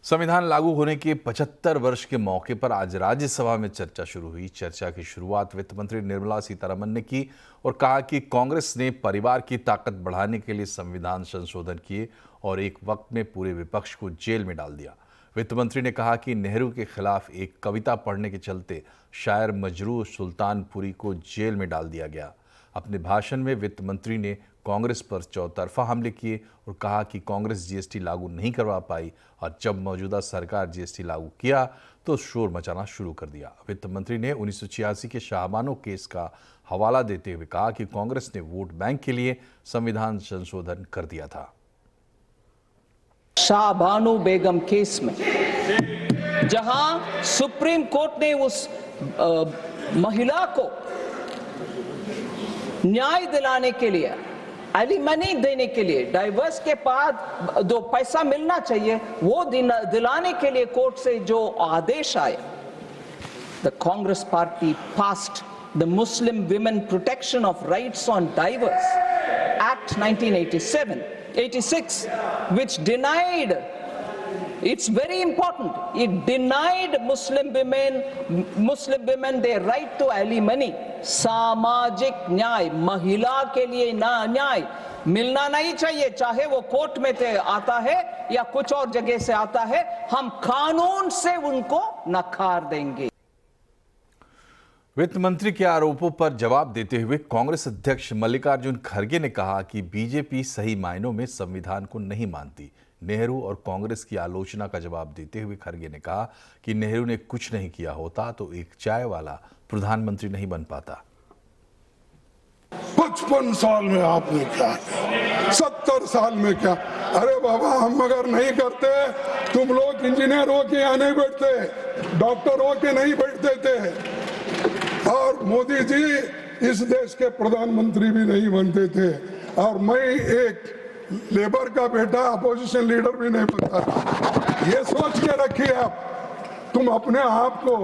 संविधान लागू होने के 75 वर्ष के मौके पर आज राज्यसभा में चर्चा शुरू हुई। चर्चा की शुरुआत वित्त मंत्री निर्मला सीतारमण ने की और कहा कि कांग्रेस ने परिवार की ताकत बढ़ाने के लिए संविधान संशोधन किए और एक वक्त में पूरे विपक्ष को जेल में डाल दिया। वित्त मंत्री ने कहा कि नेहरू के खिलाफ एक कविता पढ़ने के चलते शायर मजरूह सुल्तानपुरी को जेल में डाल दिया गया। अपने भाषण में वित्त मंत्री ने कांग्रेस पर चौतरफा हमले किए और कहा कि कांग्रेस जीएसटी लागू नहीं करवा पाई और जब मौजूदा सरकार जीएसटी लागू किया तो शोर मचाना शुरू कर दिया। वित्त मंत्री ने 1986 के शाहबानो केस का हवाला देते हुए कहा कि कांग्रेस ने वोट बैंक के लिए संविधान संशोधन कर दिया था। शाहबानो बेगम केस में जहां सुप्रीम कोर्ट ने उस महिला को न्याय दिलाने के लिए, एलिमनी देने के लिए, डाइवर्स के बाद जो पैसा मिलना चाहिए वो दिलाने के लिए कोर्ट से जो आदेश आए, the Congress party passed the Muslim women protection of rights on diverse act 1986 which denied, it's very important, it denied Muslim women their right to alimony। सामाजिक न्याय, महिला के लिए न्याय मिलना नहीं चाहिए, चाहे वो कोर्ट में से आता है या कुछ और जगह से आता है, हम कानून से उनको नकार देंगे। वित्त मंत्री के आरोपों पर जवाब देते हुए कांग्रेस अध्यक्ष मल्लिकार्जुन खड़गे ने कहा कि बीजेपी सही मायनों में संविधान को नहीं मानती। नेहरू और कांग्रेस की आलोचना का जवाब देते हुए खड़गे ने कहा कि नेहरू ने कुछ नहीं किया होता तो एक चाय वाला प्रधानमंत्री नहीं बन पाता। 55 साल में आपने क्या किया, 70 साल में क्या? अरे बाबा, हम अगर नहीं करते, तुम लोग इंजीनियर हो के यहाँ नहीं बैठते, डॉक्टर हो के नहीं बैठते थे, और मोदी जी इस देश के प्रधानमंत्री भी नहीं बनते थे, और मैं एक लेबर का बेटा अपोजिशन लीडर भी नहीं बनता था। ये सोच के रखिए आप, तुम अपने आप को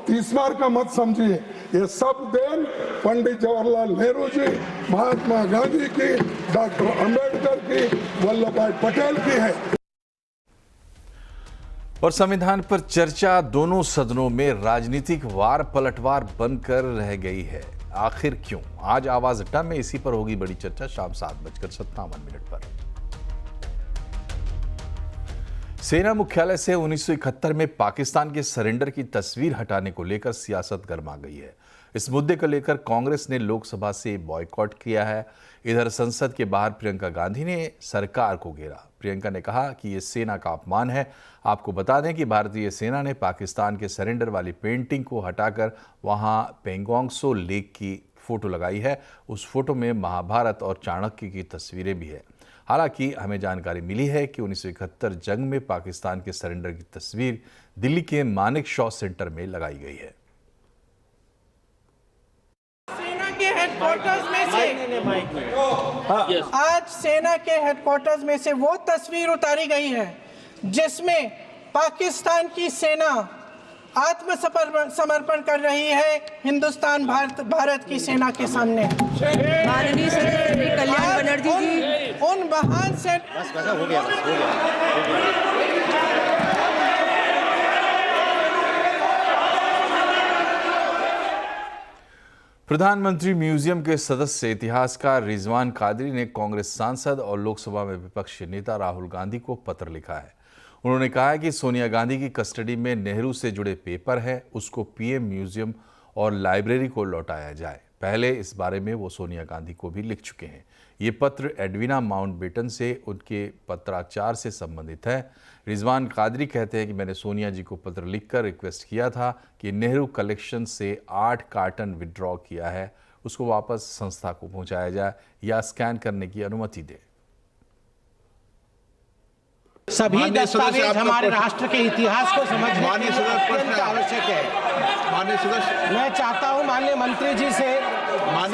30 मार का मत समझिए। ये सब देन पंडित जवाहरलाल नेहरू जी, महात्मा गांधी की, डॉक्टर अंबेडकर की, वल्लभ भाई पटेल की है। और संविधान पर चर्चा दोनों सदनों में राजनीतिक वार पलटवार बनकर रह गई है। आखिर क्यों? आज आवाज अड्डा में इसी पर होगी बड़ी चर्चा शाम 7:57 पर। सेना मुख्यालय से 1971 में पाकिस्तान के सरेंडर की तस्वीर हटाने को लेकर सियासत गर्मा गई है। इस मुद्दे को लेकर कांग्रेस ने लोकसभा से बॉयकॉट किया है। इधर संसद के बाहर प्रियंका गांधी ने सरकार को घेरा। प्रियंका ने कहा कि यह सेना का अपमान है। आपको बता दें कि भारतीय सेना ने पाकिस्तान के सरेंडर वाली पेंटिंग को हटाकर वहां पेंगोंग सो लेक की फोटो लगाई है। उस फोटो में महाभारत और चाणक्य की तस्वीरें भी है। हालांकि हमें जानकारी मिली है कि 1971 जंग में पाकिस्तान के सरेंडर की तस्वीर दिल्ली के मानेक शॉ सेंटर में लगाई गई है। सेना के हेडक्वार्टर्स में से आज सेना के हेडक्वार्टर्स में से वो तस्वीर उतारी गई है जिसमें पाकिस्तान की सेना आत्मसमर्पण कर रही है हिंदुस्तान भारत की सेना के सामने। माननीय श्री कल्याण बनर्जी जी, उन महान से हो गया। प्रधानमंत्री म्यूजियम के सदस्य इतिहासकार रिजवान कादरी ने कांग्रेस सांसद और लोकसभा में विपक्ष नेता राहुल गांधी को पत्र लिखा है। उन्होंने कहा है कि सोनिया गांधी की कस्टडी में नेहरू से जुड़े पेपर है, उसको पीएम म्यूजियम और लाइब्रेरी को लौटाया जाए। पहले इस बारे में वो सोनिया गांधी को भी लिख चुके हैं। ये पत्र एडवीना माउंटबेटन से उनके पत्राचार से संबंधित है। रिजवान कादरी कहते हैं कि मैंने सोनिया जी को पत्र लिखकर रिक्वेस्ट किया था कि नेहरू कलेक्शन से 8 कार्टन विड्रॉ किया है, उसको वापस संस्था को पहुंचाया जाए या स्कैन करने की अनुमति दे। सभी दस्तावेज हमारे राष्ट्र के इतिहास को समझने के लिए अत्यंत आवश्यक है। मैं चाहता हूं माननीय मंत्री जी से,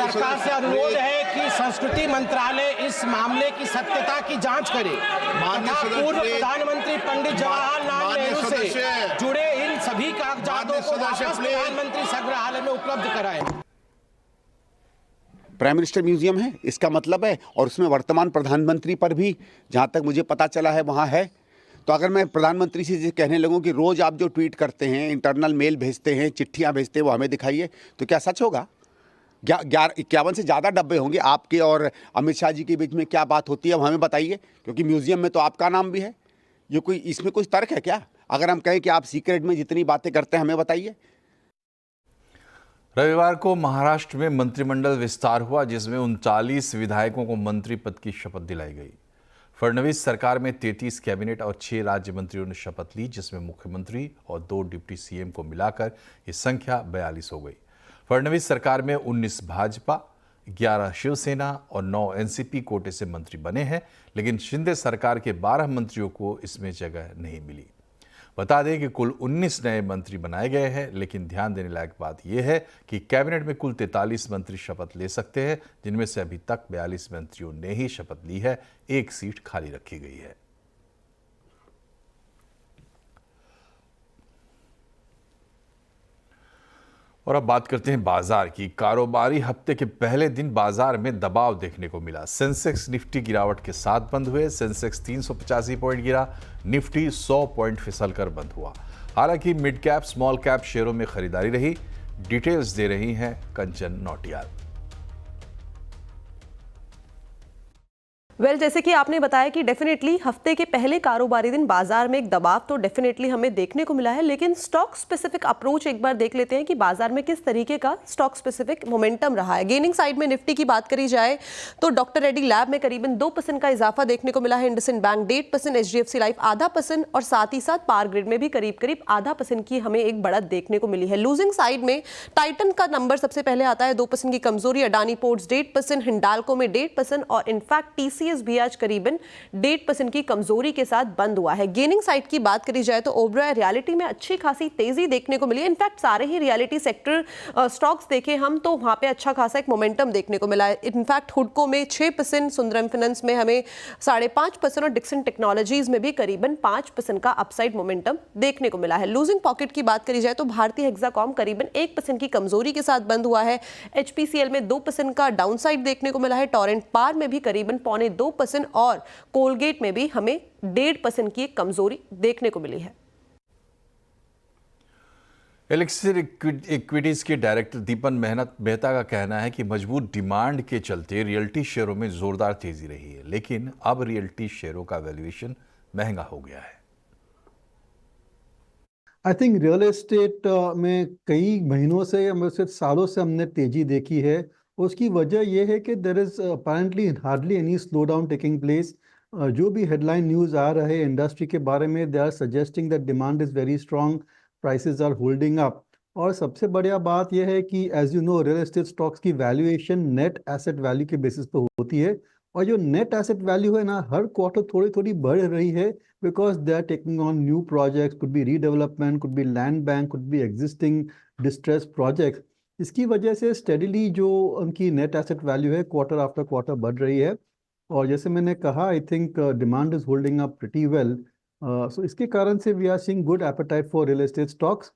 सरकार से अनुरोध है कि संस्कृति मंत्रालय इस मामले की सत्यता की जांच करे तथा पूर्व प्रधानमंत्री पंडित जवाहरलाल नेहरू से जुड़े इन सभी कागजातों को वापस प्रधानमंत्री संग्रहालय में उपलब्ध कराएं। प्राइम मिनिस्टर म्यूजियम है, इसका मतलब है, और उसमें वर्तमान प्रधानमंत्री पर भी जहाँ तक मुझे पता चला है वहाँ है। तो अगर मैं प्रधानमंत्री से कहने लगूं कि रोज आप जो ट्वीट करते हैं, इंटरनल मेल भेजते हैं, चिट्ठियां भेजते हैं, वो हमें दिखाइए, तो क्या सच होगा? 51 से ज़्यादा डब्बे होंगे आपके और अमित शाह जी के बीच में, क्या बात होती है अब हमें बताइए, क्योंकि म्यूजियम में तो आपका नाम भी है। ये कोई इसमें कुछ तर्क है क्या? अगर हम कहें कि आप सीक्रेट में जितनी बातें करते हैं हमें बताइए। रविवार को महाराष्ट्र में मंत्रिमंडल विस्तार हुआ, जिसमें 39 विधायकों को मंत्री पद की शपथ दिलाई गई। फडणवीस सरकार में 33 कैबिनेट और 6 राज्य मंत्रियों ने शपथ ली, जिसमें मुख्यमंत्री और 2 डिप्टी सीएम को मिलाकर ये संख्या 42 हो गई। फडणवीस सरकार में 19 भाजपा, 11 शिवसेना और 9 एनसीपी कोटे से मंत्री बने हैं, लेकिन शिंदे सरकार के 12 मंत्रियों को इसमें जगह नहीं मिली। बता दें कि कुल 19 नए मंत्री बनाए गए हैं, लेकिन ध्यान देने लायक बात यह है कि कैबिनेट में कुल 43 मंत्री शपथ ले सकते हैं, जिनमें से अभी तक 42 मंत्रियों ने ही शपथ ली है। एक सीट खाली रखी गई है। और अब बात करते हैं बाजार की। कारोबारी हफ्ते के पहले दिन बाजार में दबाव देखने को मिला। सेंसेक्स निफ्टी गिरावट के साथ बंद हुए। सेंसेक्स 385 पॉइंट गिरा, निफ्टी 100 पॉइंट फिसलकर बंद हुआ। हालांकि मिड कैप स्मॉल कैप शेयरों में खरीदारी रही। डिटेल्स दे रही हैं कंचन नौटियाल। जैसे कि आपने बताया कि डेफिनेटली हफ्ते के पहले कारोबारी दिन बाजार में एक दबाव तो डेफिनेटली हमें देखने को मिला है, लेकिन स्टॉक स्पेसिफिक अप्रोच एक बार देख लेते हैं कि बाजार में किस तरीके का स्टॉक स्पेसिफिक मोमेंटम रहा है। गेनिंग साइड में निफ्टी की बात करी जाए तो डॉक्टर रेड्डी लैब में करीबन 2% का इजाफा देखने को मिला है। इंडसइंड बैंक 1.5%, एचडीएफसी लाइफ 0.5% और साथ ही साथ पावर ग्रिड में भी करीब 0.5% की हमें एक बढ़त देखने को मिली है। लूजिंग साइड में टाइटन का नंबर सबसे पहले आता है, 2% की कमजोरी। अडानी पोर्ट्स 1.5%, हिंडाल्को में 1.5% और इनफैक्ट टीसीएस भी आज करीबन 1.5% की कमजोरी के साथ बंद हुआ है। गेनिंग साइड की बात करी जाए तो ओबरॉय रियलिटी में अच्छी खासी तेजी देखने को मिली है। इनफैक्ट सारे ही रियलिटी सेक्टर स्टॉक्स देखें हम तो वहां पे अच्छा खासा एक मोमेंटम देखने को मिला है। इनफैक्ट हुडको में 6%, सुंदरम फाइनेंस में हमें 5.5% और डिक्सन टेक्नोलॉजीज में भी करीबन 5% का अपसाइड मोमेंटम देखने को मिला है। लूजिंग पॉकेट की बात करी जाए तो भारतीय हेक्साकॉम करीबन 1% की कमजोरी के साथ बंद हुआ है। एचपीसीएल में 2% का डाउनसाइड देखने को मिला है। टोरेंट पार में भी करीबन 0.25% और कोलगेट में भी हमें 1.5% की एक कमजोरी देखने को मिली है। एलिक्सिर इक्विटीज के डायरेक्टर दीपन मेहता का कहना है कि मजबूत डिमांड के चलते रियल्टी शेयरों में जोरदार तेजी रही है, लेकिन अब रियल्टी शेयरों का वैल्यूएशन महंगा हो गया है। आई थिंक रियल एस्टेट में कई महीनों से या सालों से हमने तेजी देखी है। उसकी वजह यह है कि there is apparently hardly any slow down taking place. जो भी हेडलाइन न्यूज़ आ रहे हैं इंडस्ट्री के बारे में, they are suggesting that demand is very strong, prices are holding up. और सबसे बढ़िया बात यह है कि as you know real estate stocks की वैल्यूएशन नेट एसेट वैल्यू के बेसिस पे होती है, और जो नेट एसेट वैल्यू है ना, हर क्वार्टर थोड़ी थोड़ी बढ़ रही है, because they are taking on new projects, could be redevelopment, could be land bank, could be existing distress projects. इसकी वजह से स्टेडीली जो उनकी नेट एसेट वैल्यू है क्वार्टर आफ्टर क्वार्टर बढ़ रही है। और जैसे मैंने कहा, I think demand is holding up pretty well. So इसके कारण से we are seeing good appetite for real estate stocks.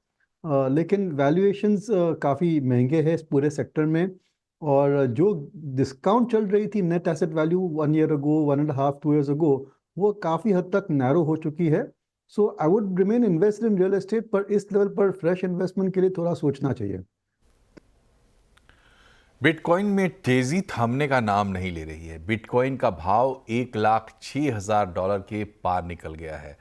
लेकिन वैल्यूएशंस काफ़ी महंगे हैं इस पूरे सेक्टर में, और जो डिस्काउंट चल रही थी net asset value 1 year ago, 1.5, 2 years ago, वो काफ़ी हद तक नैरो हो चुकी है। So I would remain invested in real estate, पर इस लेवल पर फ्रेश इन्वेस्टमेंट के लिए थोड़ा सोचना चाहिए। बिटकॉइन में तेजी थमने का नाम नहीं ले रही है। बिटकॉइन का भाव $1,06,000 के पार निकल गया है।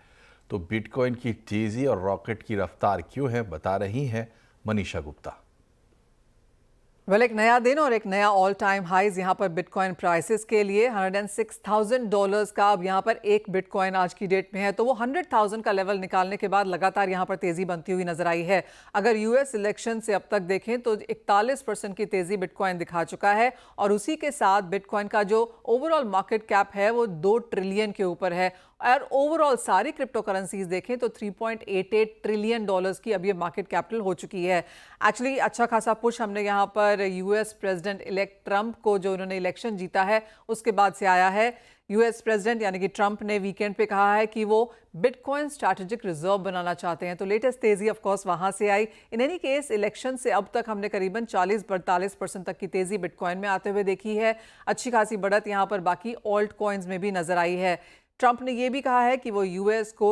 तो बिटकॉइन की तेजी और रॉकेट की रफ्तार क्यों है, बता रही हैं मनीषा गुप्ता। एक नया दिन और एक नया ऑल टाइम हाइज यहाँ पर बिटकॉइन प्राइसेस के लिए। $106,000 का अब यहाँ पर एक बिटकॉइन आज की डेट में है, तो वो 100,000 का लेवल निकालने के बाद लगातार यहाँ पर तेजी बनती हुई नजर आई है। अगर यूएस इलेक्शन से अब तक देखें तो 41% की तेजी बिटकॉइन दिखा चुका है, और उसी के साथ बिटकॉइन का जो ओवरऑल मार्केट कैप है वो 2 ट्रिलियन के ऊपर है। और ओवरऑल सारी क्रिप्टो करेंसीज देखें तो $3.88 ट्रिलियन की अब ये मार्केट कैपिटल हो चुकी है। एक्चुअली अच्छा खासा पुश हमने यहाँ पर यूएस प्रेसिडेंट इलेक्ट ट्रंप को, जो उन्होंने इलेक्शन जीता है उसके बाद से आया है। यूएस प्रेसिडेंट यानी कि ट्रंप ने वीकेंड पे कहा है कि वो बिटकॉइन स्ट्रैटेजिक रिजर्व बनाना चाहते हैं, तो लेटेस्ट तेजी ऑफ कोर्स वहां से आई। इन एनी केस इलेक्शन से अब तक हमने करीबन 40-42% तक की तेजी बिटकॉइन में आते हुए देखी है। अच्छी खासी बढ़त यहाँ पर बाकी ऑल्ट कॉइन्स में भी नजर आई है। ट्रंप ने यह भी कहा है कि वो यूएस को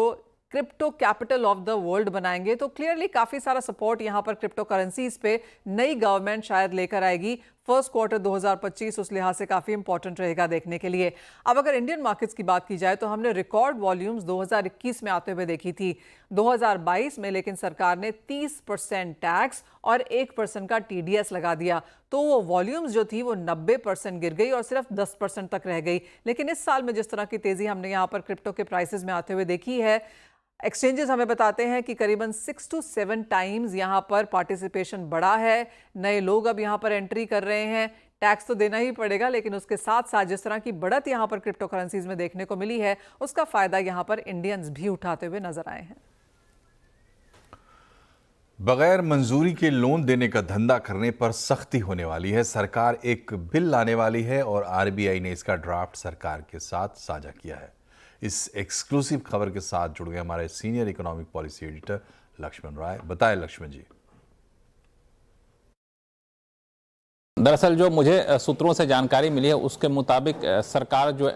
crypto capital of the world बनाएंगे। तो क्लियरली काफी सारा सपोर्ट यहां पर क्रिप्टो करेंसीज पे नई गवर्नमेंट शायद लेकर आएगी। फर्स्ट क्वार्टर 2025 उस लिहाज से काफी इंपॉर्टेंट रहेगा देखने के लिए। अब अगर इंडियन मार्केट्स की बात की जाए तो हमने रिकॉर्ड वॉल्यूम्स 2021 में आते हुए देखी थी। 2022 में लेकिन सरकार ने 30% टैक्स और 1% का टीडीएस लगा दिया, तो वो वॉल्यूम्स जो थी वो 90% गिर गई और सिर्फ 10% तक रह गई। लेकिन इस साल में जिस तरह की तेजी हमने यहाँ पर क्रिप्टो के प्राइसेस में आते हुए देखी है, एक्सचेंजेस हमें बताते हैं कि करीबन 6 to 7 टाइम्स यहां पर पार्टिसिपेशन बढ़ा है। नए लोग अब यहां पर एंट्री कर रहे हैं। टैक्स तो देना ही पड़ेगा, लेकिन उसके साथ साथ जिस तरह की बढ़त यहां पर क्रिप्टो करेंसीज में देखने को मिली है, उसका फायदा यहां पर इंडियंस भी उठाते हुए नजर आए हैं। बगैर मंजूरी के लोन देने का धंधा करने पर सख्ती होने वाली है। सरकार एक बिल लाने वाली है और आरबीआई ने इसका ड्राफ्ट सरकार के साथ साझा किया है। इस एक्सक्लूसिव खबर के साथ जुड़ गए हमारे senior economic policy editor Lakshman Rai. बताएं लक्ष्मण जी। दरअसल जो मुझे सूत्रों से जानकारी मिली है उसके मुताबिक सरकार जो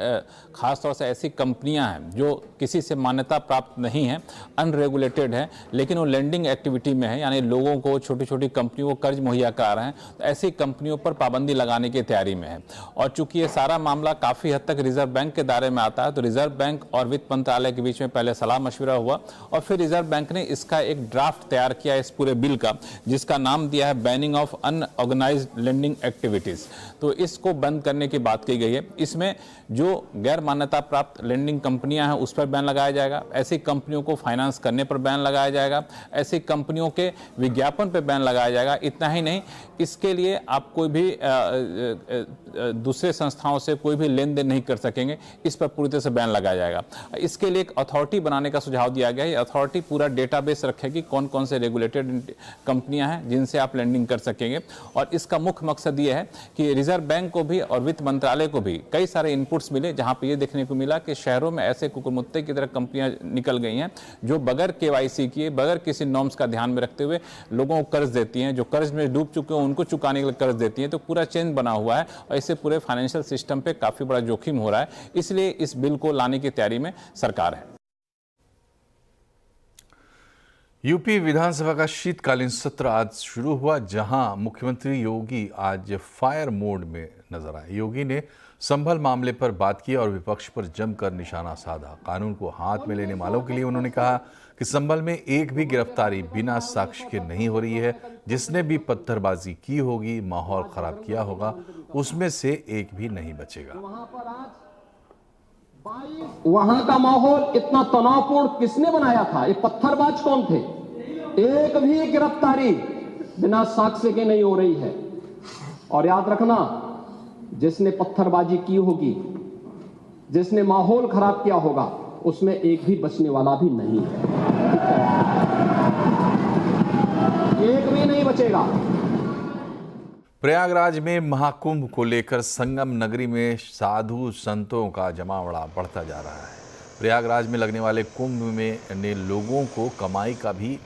खास तौर से ऐसी कंपनियां हैं जो किसी से मान्यता प्राप्त नहीं है, अनरेगुलेटेड है, लेकिन वो लेंडिंग एक्टिविटी में है, यानी लोगों को, छोटी छोटी कंपनियों को कर्ज मुहैया करा रहे हैं, तो ऐसी कंपनियों पर पाबंदी लगाने की तैयारी में है। और चूंकि ये सारा मामला काफ़ी हद तक रिजर्व बैंक के दायरे में आता है, तो रिजर्व बैंक और वित्त मंत्रालय के बीच में पहले सलाह मशविरा हुआ और फिर रिजर्व बैंक ने इसका एक ड्राफ्ट तैयार किया इस पूरे बिल का, जिसका नाम दिया है banning of unorganised lending activities. तो इसको बंद करने की बात की गई है। इसमें जो गैर मान्यता प्राप्त लेंडिंग कंपनियां हैं उस पर बैन लगाया जाएगा, ऐसी कंपनियों को फाइनेंस करने पर बैन लगाया जाएगा, ऐसी कंपनियों के विज्ञापन पर बैन लगाया जाएगा। इतना ही नहीं, इसके लिए आप कोई भी दूसरे संस्थाओं से कोई भी लेन देन नहीं कर सकेंगे, इस पर पूरी तरह से बैन लगाया जाएगा। इसके लिए एक अथॉरिटी बनाने का सुझाव दिया गया है। अथॉरिटी पूरा डेटाबेस रखेगी कौन कौन से रेगुलेटेड कंपनियां हैं जिनसे आप लेंडिंग कर सकेंगे। और इसका मुख्य मकसद ये है कि रिजर्व बैंक को भी और वित्त मंत्रालय को भी कई सारे इनपुट्स मिले, जहां पे ये देखने को मिला कि शहरों में ऐसे कुकुरमुत्ते की तरह कंपनियां निकल गई हैं जो बगैर केवाईसी किए, बगैर किसी नॉर्म्स का ध्यान में रखते हुए लोगों को कर्ज देती हैं, जो कर्ज में डूब चुके हैं उनको चुकाने के लिए कर्ज देती हैं। तो पूरा चेन बना हुआ है और इससे पूरे फाइनेंशियल सिस्टम पे काफी बड़ा जोखिम हो रहा है। इसलिए इस बिल को लाने की तैयारी में सरकार है। यूपी विधानसभा का शीतकालीन सत्र आज शुरू हुआ, जहां मुख्यमंत्री योगी आज फायर मोड में नजर आए। योगी ने संभल मामले पर बात की और विपक्ष पर जमकर निशाना साधा। कानून को हाथ में लेने वालों के लिए उन्होंने कहा कि संभल में एक भी गिरफ्तारी बिना साक्ष्य के नहीं हो रही है। जिसने भी पत्थरबाजी की होगी, माहौल खराब किया होगा, उसमें से एक भी नहीं बचेगा। वहां का माहौल इतना तनावपूर्ण किसने बनाया था? ये पत्थरबाज कौन थे? एक भी गिरफ्तारी बिना साक्ष्य के नहीं हो रही है। और याद रखना, जिसने पत्थरबाजी की होगी, जिसने माहौल खराब किया होगा, उसमें एक भी बचने वाला भी नहीं है। एक भी नहीं बचेगा। प्रयागराज में महाकुंभ को लेकर संगम नगरी में साधु संतों का जमावड़ा बढ़ता जा रहा है। प्रयागराज में लगने वाले कुंभ में ने लोगों को कमाई का भी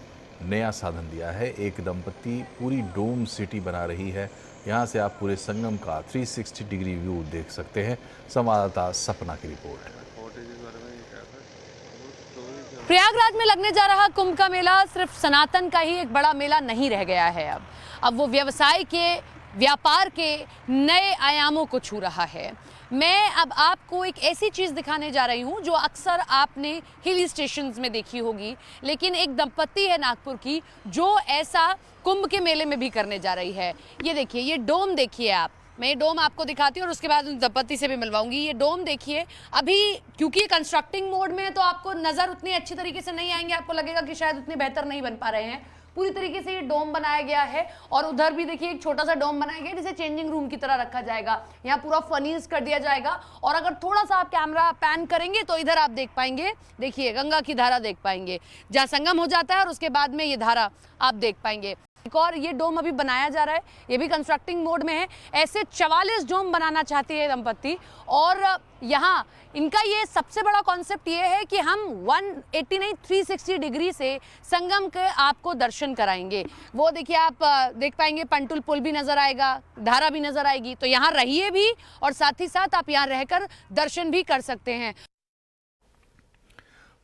नया साधन दिया है। एक दंपत्ति पूरी डोम सिटी बना रही है। यहाँ से आप पूरे संगम का 360 डिग्री व्यू देख सकते हैं। संवाददाता सपना की रिपोर्ट। प्रयागराज में लगने जा रहा कुंभ का मेला सिर्फ सनातन का ही एक बड़ा मेला नहीं रह गया है। अब वो व्यवसाय के, व्यापार के नए आयामों को छू रहा है। मैं अब आपको एक ऐसी चीज़ दिखाने जा रही हूँ जो अक्सर आपने हिल स्टेशंस में देखी होगी, लेकिन एक दंपत्ति है नागपुर की जो ऐसा कुंभ के मेले में भी करने जा रही है। ये देखिए, ये डोम देखिए आप। मैं ये डोम आपको दिखाती हूँ और उसके बाद उन दंपत्ति से भी मिलवाऊंगी। ये डोम देखिए, अभी क्योंकि ये कंस्ट्रक्टिंग मोड में है तो आपको नज़र उतनी अच्छी तरीके से नहीं आएंगे, आपको लगेगा कि शायद उतने बेहतर नहीं बन पा रहे हैं। पूरी तरीके से ये डोम बनाया गया है और उधर भी देखिए एक छोटा सा डोम बनाया गया है जिसे चेंजिंग रूम की तरह रखा जाएगा। यहाँ पूरा फर्निश कर दिया जाएगा और अगर थोड़ा सा आप कैमरा पैन करेंगे तो इधर आप देख पाएंगे, देखिए गंगा की धारा देख पाएंगे जहाँ संगम हो जाता है और उसके बाद में ये धारा आप देख पाएंगे। एक और ये डोम अभी बनाया जा रहा है, ये भी कंस्ट्रक्टिंग मोड में है। ऐसे 44 डोम बनाना चाहती है दंपत्ति और यहाँ इनका ये सबसे बड़ा कॉन्सेप्ट ये है कि हम 180 नहीं 360 डिग्री से संगम के आपको दर्शन कराएंगे। वो देखिए आप देख पाएंगे, पंटुल पुल भी नजर आएगा, धारा भी नजर आएगी। तो यहाँ रहिए भी और साथ ही साथ आप यहाँ रहकर दर्शन भी कर सकते हैं।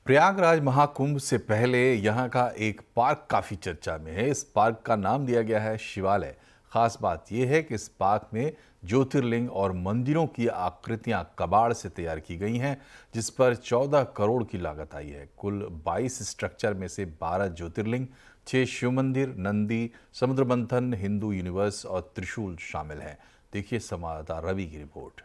प्रयागराज महाकुंभ से पहले यहाँ का एक पार्क काफ़ी चर्चा में है। इस पार्क का नाम दिया गया है शिवालय। खास बात यह है कि इस पार्क में ज्योतिर्लिंग और मंदिरों की आकृतियां कबाड़ से तैयार की गई हैं, जिस पर 14 करोड़ की लागत आई है। कुल 22 स्ट्रक्चर में से 12 ज्योतिर्लिंग, 6 शिव मंदिर, नंदी, समुद्र मंथन, हिंदू यूनिवर्स और त्रिशूल शामिल हैं। देखिए संवाददाता रवि की रिपोर्ट।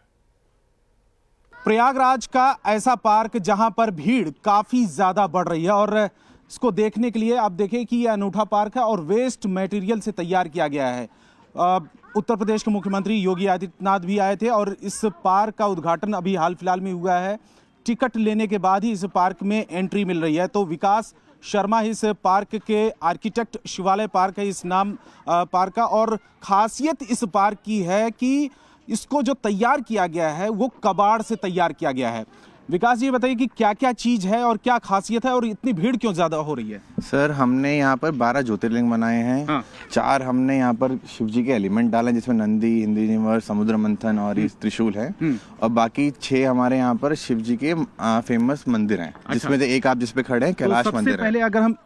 प्रयागराज का ऐसा पार्क जहां पर भीड़ काफ़ी ज़्यादा बढ़ रही है और इसको देखने के लिए आप देखें कि यह अनूठा पार्क है और वेस्ट मटेरियल से तैयार किया गया है। उत्तर प्रदेश के मुख्यमंत्री योगी आदित्यनाथ भी आए थे और इस पार्क का उद्घाटन अभी हाल फिलहाल में हुआ है। टिकट लेने के बाद ही इस पार्क में एंट्री मिल रही है। तो विकास शर्मा इस पार्क के आर्किटेक्ट, शिवालय पार्क है इस नाम पार्क का, और खासियत इस पार्क की है कि इसको जो तैयार किया गया है वो कबाड़ से तैयार किया गया है। विकास जी बताइए कि क्या क्या चीज़ है और क्या खासियत है और इतनी भीड़ क्यों ज़्यादा हो रही है? सर, हमने यहाँ पर 12 ज्योतिर्लिंग बनाए हैं। हाँ। 4 हमने यहाँ पर शिव जी के एलिमेंट डाले हैं, जिसमें नंदी, हिंदू यूनिवर्स, समुद्र मंथन और ये त्रिशूल है। और बाकी 6 हमारे यहाँ पर शिव जी के फेमस मंदिर हैं। अच्छा। जिसमें से एक आप जिस पे खड़े हैं कैलाश मंदिर है। पहले अगर हम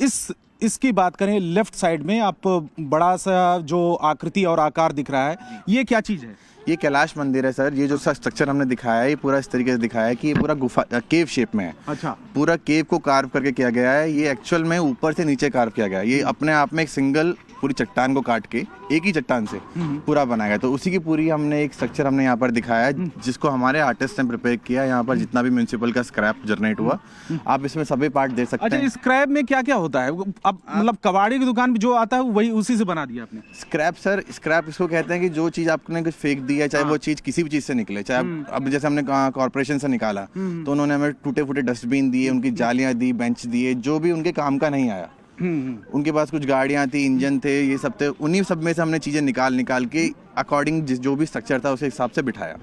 इसकी बात करें, लेफ्ट साइड में आप बड़ा सा जो आकृति और आकार दिख रहा है, ये क्या चीज़ है? ये कैलाश मंदिर है सर। ये जो स्ट्रक्चर हमने दिखाया है, ये पूरा इस तरीके से दिखाया है कि ये पूरा गुफा केव शेप में है। अच्छा। पूरा केव को कार्व करके किया गया है। ये एक्चुअल में ऊपर से नीचे कार्व किया गया है। ये अपने आप में एक सिंगल पूरी चट्टान को काट के एक ही चट्टान से पूरा बनाया गया। तो उसी की पूरी हमने एक स्ट्रक्चर हमने यहाँ पर दिखाया है, जिसको हमारे आर्टिस्ट ने प्रिपेयर किया। यहाँ पर जितना भी म्युनिसिपल का स्क्रैप जनरेट हुआ, आप इसमें सभी पार्ट दे सकते हैं। अच्छा, स्क्रैप में क्या क्या होता है? अब मतलब कबाड़ी की दुकान में जो आता है वही उसी से बना दिया आपने? स्क्रैप सर, स्क्रैप इसको कहते हैं कि जो चीज आपने कुछ फेंक दी है, चाहे वो चीज किसी भी चीज से निकले, चाहे अब जैसे हमने कॉर्पोरेशन से निकाला तो उन्होंने हमें टूटे फूटे डस्टबिन दिए, उनकी जालियां दी, बेंच दिए, जो भी उनके काम का नहीं आया। उनके पास कुछ गाड़ियां थी, इंजन थे, ये सब थे। उन्हीं सब में से हमने चीजें निकाल के अकॉर्डिंग जो भी स्ट्रक्चर था उसे हिसाब से बिठाया।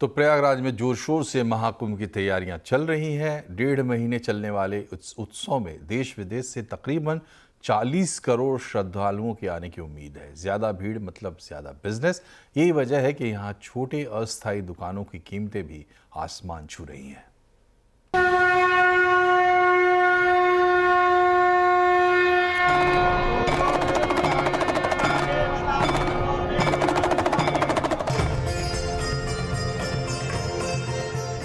तो प्रयागराज में जोर शोर से महाकुंभ की तैयारियां चल रही हैं। 1.5 महीने चलने वाले उत्सव में देश विदेश से तकरीबन 40 करोड़ श्रद्धालुओं के आने की उम्मीद है। ज़्यादा भीड़ मतलब ज़्यादा बिजनेस। यही वजह है कि यहाँ छोटे अस्थायी दुकानों की कीमतें भी आसमान छू रही हैं।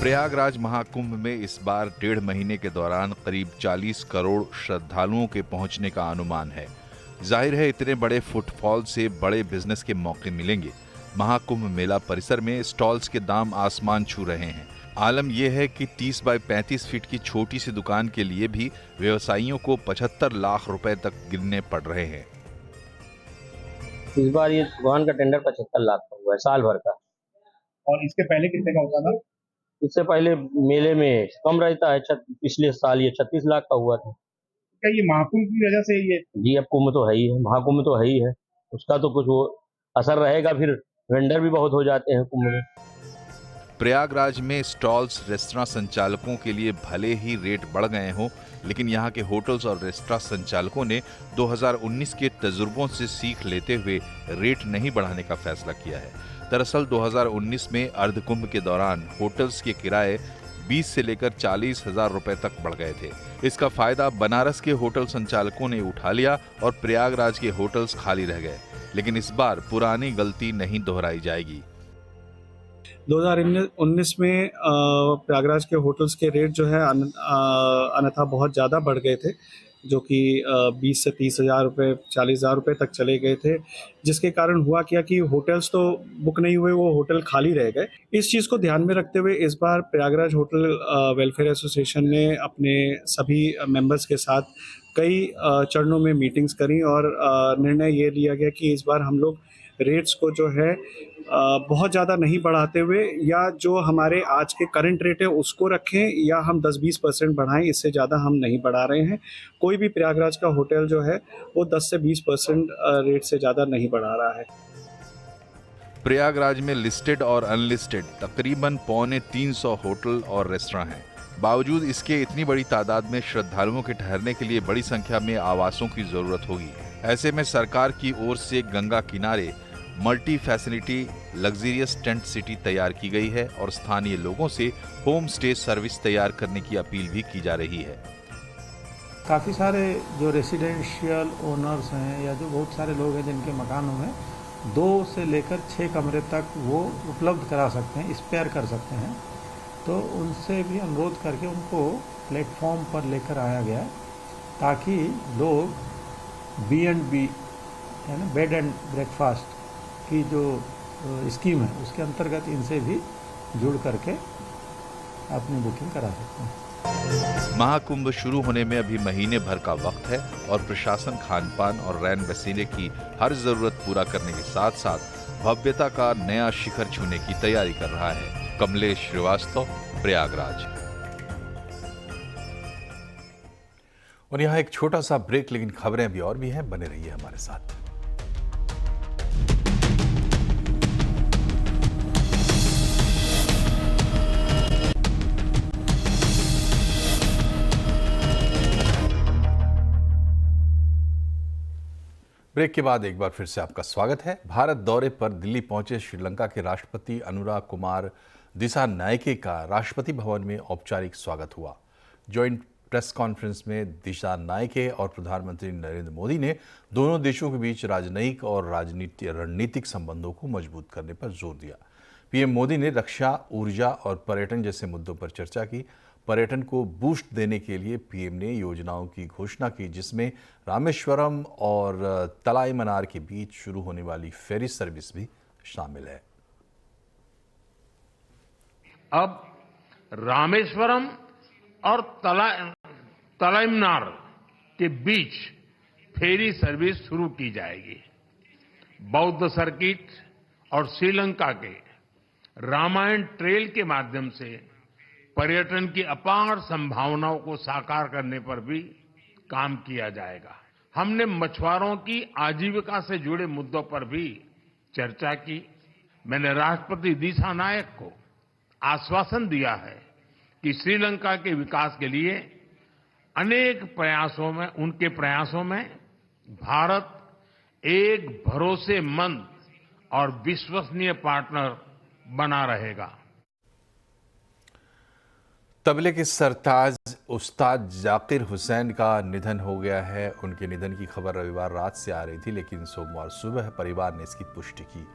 प्रयागराज महाकुंभ में इस बार 1.5 महीने के दौरान करीब 40 करोड़ श्रद्धालुओं के पहुंचने का अनुमान है। जाहिर है इतने बड़े फुटफॉल से बड़े बिजनेस के मौके मिलेंगे। महाकुंभ मेला परिसर में स्टॉल्स के दाम आसमान छू रहे हैं। आलम यह है कि 30 बाय 35 फीट की छोटी सी दुकान के लिए भी व्यवसायियों को 75 लाख रुपए तक गिनने पड़ रहे हैं। इस बार ये दुकान का टेंडर 75 लाख का हुआ है साल भर का। और इसके पहले कितने का होता था? इससे पहले मेले में कम रहता है। पिछले साल ये 36 लाख का हुआ था। क्या ये महाकुंभ की वजह से ये? जी, अब कुंभ तो है ही है, महाकुंभ तो है ही है, उसका तो कुछ वो असर रहेगा। फिर वेंडर भी बहुत हो जाते हैं कुंभ में। प्रयागराज में स्टॉल्स, रेस्टोरेंट संचालकों के लिए भले ही रेट बढ़ गए हों, लेकिन यहाँ के होटल्स और रेस्टोरेंट संचालकों ने 2019 के तजुर्बों से सीख लेते हुए रेट नहीं बढ़ाने का फैसला किया है। दरअसल 2019 में अर्धकुंभ के दौरान होटल्स के किराए 20 से लेकर 40 हजार रुपए तक बढ़ गए थे। इसका फायदा बनारस के होटल संचालकों ने उठा लिया और प्रयागराज के होटल्स खाली रह गए। लेकिन इस बार पुरानी गलती नहीं दोहराई जाएगी। 2019 में प्रयागराज के होटल्स के रेट जो है अन्यथा बहुत ज़्यादा बढ़ गए थे, जो कि 20 से 30 हज़ार रुपये, 40 हज़ार रुपये तक चले गए थे, जिसके कारण हुआ क्या कि होटल्स तो बुक नहीं हुए, वो होटल खाली रह गए। इस चीज़ को ध्यान में रखते हुए इस बार प्रयागराज होटल वेलफेयर एसोसिएशन ने अपने सभी मेंबर्स के साथ कई चरणों में मीटिंग्स करी और निर्णय ये लिया गया कि इस बार हम लोग रेट्स को जो है बहुत ज़्यादा नहीं बढ़ाते हुए, या जो हमारे आज के करंट रेट है उसको रखें, या हम 10-20% बढ़ाएं, इससे ज़्यादा हम नहीं बढ़ा रहे हैं। कोई भी प्रयागराज का होटल जो है वो 10 से 20% रेट से ज़्यादा नहीं बढ़ा रहा है। प्रयागराज में लिस्टेड और अनलिस्टेड तकरीबन 350 होटल और रेस्टोरेंट हैं। बावजूद इसके इतनी बड़ी तादाद में श्रद्धालुओं के ठहरने के लिए बड़ी संख्या में आवासों की जरूरत होगी। ऐसे में सरकार की ओर से गंगा किनारे multi facility luxurious tent city तैयार की गई है और स्थानीय लोगों से होम स्टे सर्विस तैयार करने की अपील भी की जा रही है। काफ़ी सारे जो रेसिडेंशियल ओनर्स हैं या जो बहुत सारे लोग हैं जिनके मकानों में 2 से लेकर 6 कमरे तक वो उपलब्ध करा सकते हैं, स्पेयर कर सकते हैं, तो उनसे भी अनुरोध करके उनको प्लेटफॉर्म पर लेकर आया गया ताकि लोग B&B यानी बेड एंड ब्रेकफास्ट की जो स्कीम है उसके अंतर्गत इनसे भी जुड़ करके अपनी बुकिंग करा सकते हैं। महाकुंभ शुरू होने में अभी महीने भर का वक्त है और प्रशासन खानपान और रैन बसेरे की हर जरूरत पूरा करने के साथ साथ भव्यता का नया शिखर छूने की तैयारी कर रहा है। कमलेश श्रीवास्तव, प्रयागराज। और यहाँ एक छोटा सा ब्रेक, लेकिन खबरें अभी और भी हैं, बने रहिए हमारे साथ। ब्रेक के बाद एक बार फिर से आपका स्वागत है। भारत दौरे पर दिल्ली पहुंचे श्रीलंका के राष्ट्रपति अनुराग कुमार दिसानायके का राष्ट्रपति भवन में औपचारिक स्वागत हुआ। जॉइंट प्रेस कॉन्फ्रेंस में दिसानायके और प्रधानमंत्री नरेंद्र मोदी ने दोनों देशों के बीच राजनयिक और रणनीतिक संबंधों को मजबूत करने पर जोर दिया। पीएम मोदी ने रक्षा, ऊर्जा और पर्यटन जैसे मुद्दों पर चर्चा की। पर्यटन को बूस्ट देने के लिए पीएम ने योजनाओं की घोषणा की, जिसमें रामेश्वरम और तलाईमनार के बीच शुरू होने वाली फेरी सर्विस भी शामिल है। अब रामेश्वरम और तलाईमनार के बीच फेरी सर्विस शुरू की जाएगी। बौद्ध सर्किट और श्रीलंका के रामायण ट्रेल के माध्यम से पर्यटन की अपार संभावनाओं को साकार करने पर भी काम किया जाएगा। हमने मछुआरों की आजीविका से जुड़े मुद्दों पर भी चर्चा की। मैंने राष्ट्रपति दिसानायक को आश्वासन दिया है कि श्रीलंका के विकास के लिए अनेक प्रयासों में भारत एक भरोसेमंद और विश्वसनीय पार्टनर बना रहेगा। तबले के सरताज उस्ताद जाकिर हुसैन का निधन हो गया है। उनके निधन की खबर रविवार रात से आ रही थी, लेकिन सोमवार सुबह परिवार ने इसकी पुष्टि की।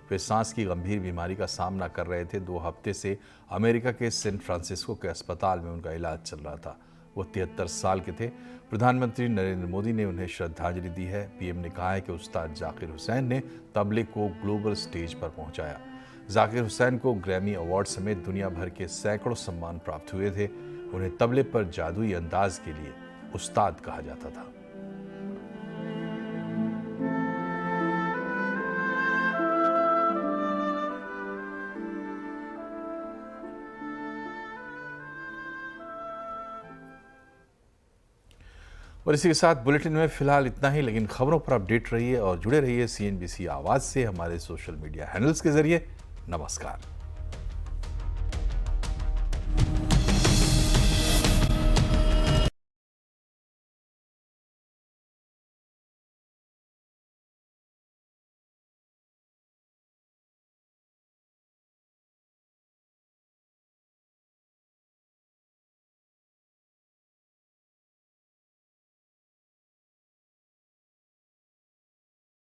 वे सांस की गंभीर बीमारी का सामना कर रहे थे। 2 हफ्ते से अमेरिका के सैन फ्रांसिस्को के अस्पताल में उनका इलाज चल रहा था। वो 73 साल के थे। प्रधानमंत्री नरेंद्र मोदी ने उन्हें श्रद्धांजलि दी है। पीएम ने कहा है कि उस्ताद जाकिर हुसैन ने तबले को ग्लोबल स्टेज पर पहुंचाया। जाकिर हुसैन को ग्रैमी अवार्ड समेत दुनिया भर के सैकड़ों सम्मान प्राप्त हुए थे। उन्हें तबले पर जादुई अंदाज के लिए उस्ताद कहा जाता था। और इसी के साथ बुलेटिन में फिलहाल इतना ही, लेकिन खबरों पर अपडेट रहिए और जुड़े रहिए CNBC आवाज से हमारे सोशल मीडिया हैंडल्स के जरिए। नमस्कार।